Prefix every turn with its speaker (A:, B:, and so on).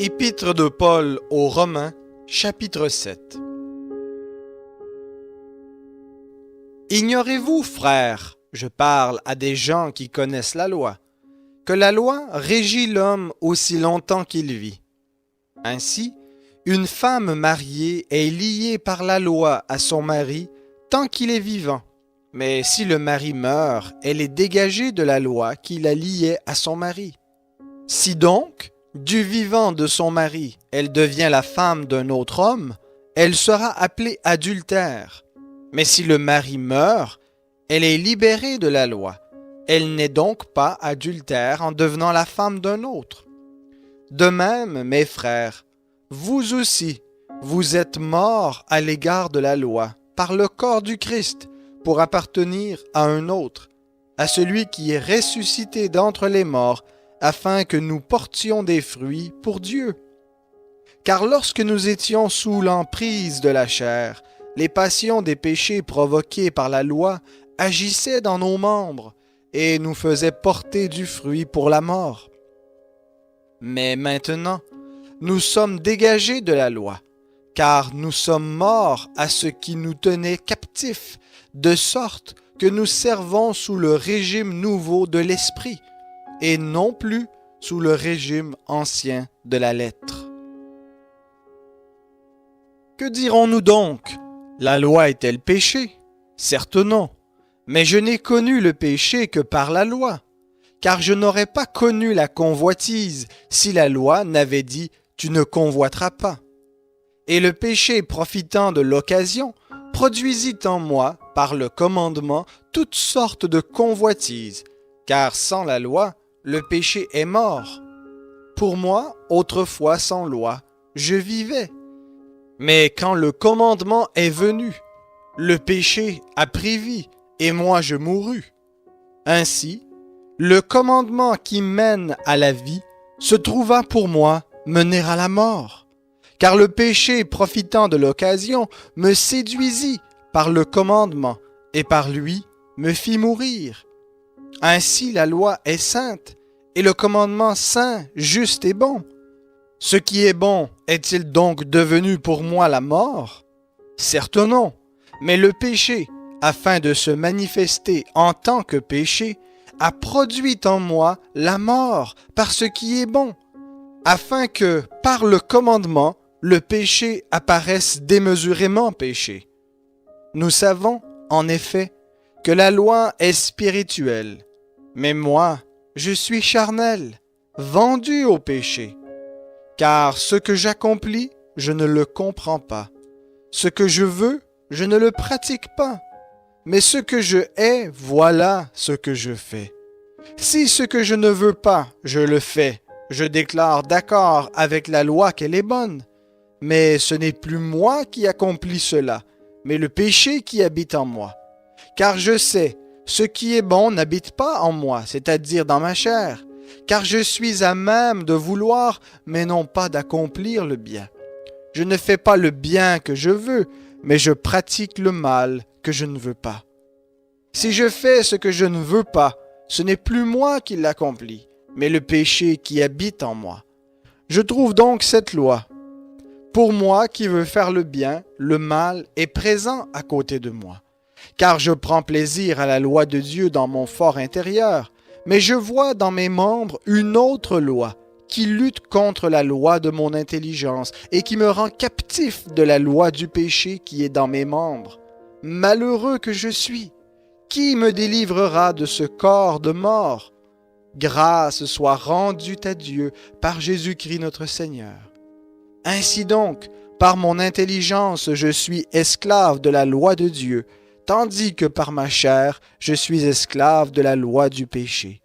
A: Épître de Paul aux Romains, chapitre 7. Ignorez-vous, frères, je parle à des gens qui connaissent la loi, que la loi régit l'homme aussi longtemps qu'il vit. Ainsi, une femme mariée est liée par la loi à son mari tant qu'il est vivant. Mais si le mari meurt, elle est dégagée de la loi qui la liait à son mari. Si donc, du vivant de son mari, elle devient la femme d'un autre homme, elle sera appelée adultère. Mais si le mari meurt, elle est libérée de la loi. Elle n'est donc pas adultère en devenant la femme d'un autre. De même, mes frères, vous aussi, vous êtes morts à l'égard de la loi, par le corps du Christ, pour appartenir à un autre, à celui qui est ressuscité d'entre les morts, afin que nous portions des fruits pour Dieu. Car lorsque nous étions sous l'emprise de la chair, les passions des péchés provoqués par la loi agissaient dans nos membres et nous faisaient porter du fruit pour la mort. Mais maintenant, nous sommes dégagés de la loi, car nous sommes morts à ce qui nous tenait captifs, de sorte que nous servons sous le régime nouveau de l'esprit, et non plus sous le régime ancien de la lettre. Que dirons-nous donc? La loi est-elle péché? Certes non, mais je n'ai connu le péché que par la loi, car je n'aurais pas connu la convoitise si la loi n'avait dit « tu ne convoiteras pas ». Et le péché profitant de l'occasion produisit en moi, par le commandement, toutes sortes de convoitises, car sans la loi, le péché est mort. Pour moi, autrefois sans loi, je vivais. Mais quand le commandement est venu, le péché a pris vie, et moi je mourus. Ainsi, le commandement qui mène à la vie se trouva pour moi mener à la mort. Car le péché profitant de l'occasion me séduisit par le commandement, et par lui me fit mourir. Ainsi la loi est sainte, et le commandement saint, juste et bon. Ce qui est bon est-il donc devenu pour moi la mort? Certes non, mais le péché, afin de se manifester en tant que péché, a produit en moi la mort par ce qui est bon, afin que, par le commandement, le péché apparaisse démesurément péché. Nous savons, en effet, que la loi est spirituelle, mais moi, je suis charnel, vendu au péché. Car ce que j'accomplis, je ne le comprends pas. Ce que je veux, je ne le pratique pas. Mais ce que je hais, voilà ce que je fais. Si ce que je ne veux pas, je le fais, je déclare d'accord avec la loi qu'elle est bonne. Mais ce n'est plus moi qui accomplis cela, mais le péché qui habite en moi. Car je sais, ce qui est bon n'habite pas en moi, c'est-à-dire dans ma chair, car je suis à même de vouloir, mais non pas d'accomplir le bien. Je ne fais pas le bien que je veux, mais je pratique le mal que je ne veux pas. Si je fais ce que je ne veux pas, ce n'est plus moi qui l'accomplis, mais le péché qui habite en moi. Je trouve donc cette loi. Pour moi qui veux faire le bien, le mal est présent à côté de moi. Car je prends plaisir à la loi de Dieu dans mon fort intérieur, mais je vois dans mes membres une autre loi qui lutte contre la loi de mon intelligence et qui me rend captif de la loi du péché qui est dans mes membres. Malheureux que je suis! Qui me délivrera de ce corps de mort? Grâce soit rendue à Dieu par Jésus-Christ notre Seigneur. Ainsi donc, par mon intelligence, je suis esclave de la loi de Dieu, tandis que par ma chair, je suis esclave de la loi du péché.